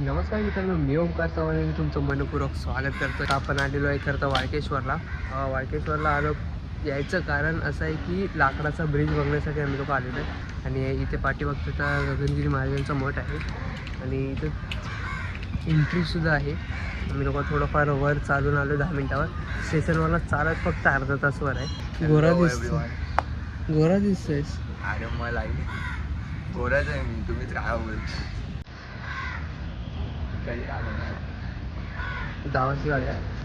नमस्कार मित्रांनो, मी ओमकार चव्हाण आणि तुमचं मनपूर्वक स्वागत करतो. आपण आलेलो आहे खरं तर वाळकेश्वरला. वाळकेश्वरला यायचं कारण असं आहे की लाकडाचा ब्रिज बघण्यासाठी आम्ही लोक आलेलो आहे. आणि इथे पाठीमागचा गगनगिरी महाराजांचा मठ आहे आणि इथं एंट्रीसुद्धा आहे. आम्ही लोक थोडंफार वर चालून आलो 10 मिनटावर. स्टेशनवरला चालत फक्त अर्धा तासवर आहे. गोरा दिसतोयस. अरे मला गोराच आहे मी, तुम्हीच काय काही दावाची गाडी आहे.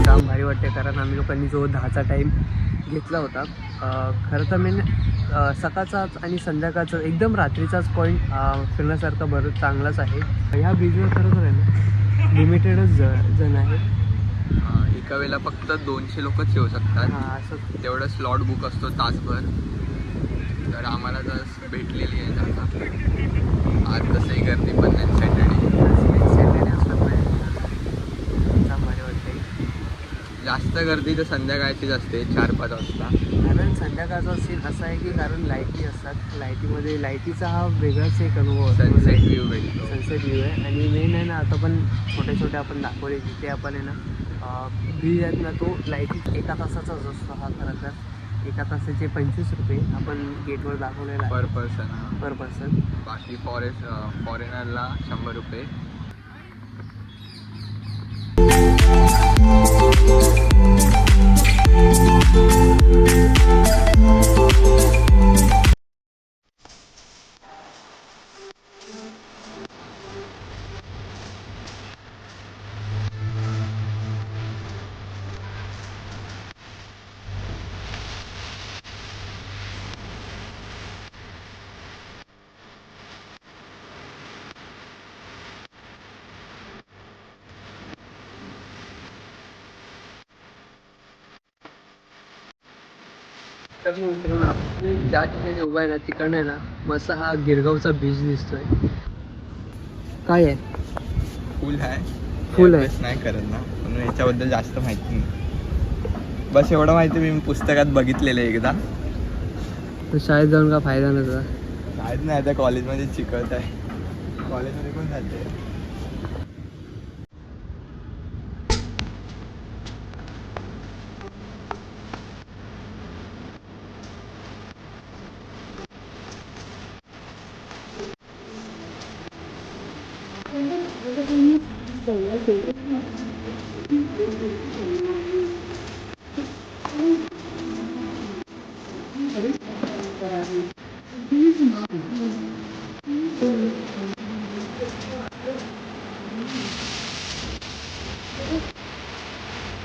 काम भारी वाटते कारण आम्ही लोकांनी जो 10चा टाईम घेतला होता. खरं तर मी सकाळचाच आणि संध्याकाळचा एकदम रात्रीचाच पॉईंट फिरण्यासारखा बरं चांगलाच आहे. ह्या ब्रिजवर खरं तर आहे ना लिमिटेडच जण आहे. एका वेळेला फक्त 200 लोकच येऊ शकतात. असं तेवढं स्लॉट बुक असतो तासभर. तर आम्हाला तर भेटलेली आहे जागा. आज तसंही गर्दी पण नाही. सॅटर्डे असतात भारी वाटते. जास्त गर्दी तर संध्याकाळचीच असते 4-5 वाजता. कारण संध्याकाळचा सीन असा आहे की कारण लाईटी असतात. लाईटीचा हा वेगळाच एक अनुभव असतो. सनसेट व्ह्यू भेटतो. सनसेट व्ह्यू आहे. आणि मेन आहे ना आता पण छोटे आपण दाखवले तिथे आपण आहे ना ब्रिज आहेत ना तो लाईटी एका तासाचाच असतो. हा खरं तर एका तासाचे 25 रुपये आपण गेटवर दाखवलेला पर पर्सन. बाकी फॉरेनरला 100 रुपये. तर मित्रांनो आपण ज्या ठिकाणी उभा आहे ना तिकडनं आहे ना मस्त हा गिरगावचा बीच दिसतोय. काय आहे? फुल आहे. नाही करत ना म्हणून याच्याबद्दल जास्त माहिती नाही. बस एवढं माहिती मी पुस्तकात बघितलेलं आहे एकदा. शाळेत जाऊन का फायदा नव्हता. शाळेत नाही आता कॉलेजमध्ये शिकवत आहे. कॉलेजमध्ये पण जाते.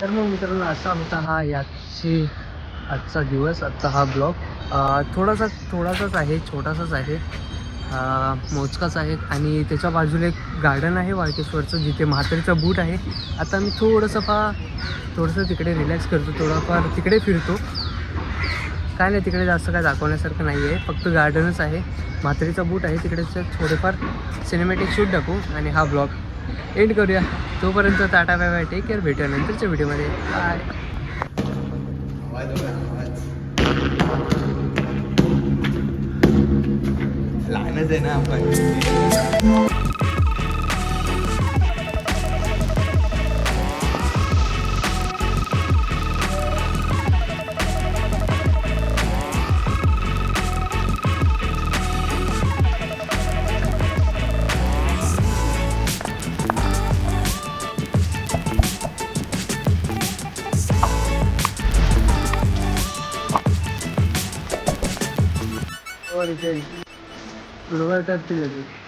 तर मग मित्रांनो असा होता हा आजचा दिवस. आजचा हा ब्लॉग थोडासाच आहे, छोटासाच आहे, मोजकाच आहे. आणि त्याच्या बाजूला एक गार्डन आहे वाळकेश्वरचं जिथे म्हातारीचा बूट आहे. आता मी थोडंसं तिकडे रिलॅक्स करतो, थोडाफार तिकडे फिरतो. काय नाही तिकडे जास्त काय दाखवण्यासारखं नाही आहे, फक्त गार्डनच आहे. म्हातारीचा बूट आहे तिकडे. थोडेफार सिनेमॅटिक शूट टाकू आणि हा ब्लॉग एंड करूया. तोपर्यंत tata bye bye, take care. भेटूया नंतरच्या व्हिडिओमध्ये. बाय. लहानच आहे ना आपण. इथे इथे करतील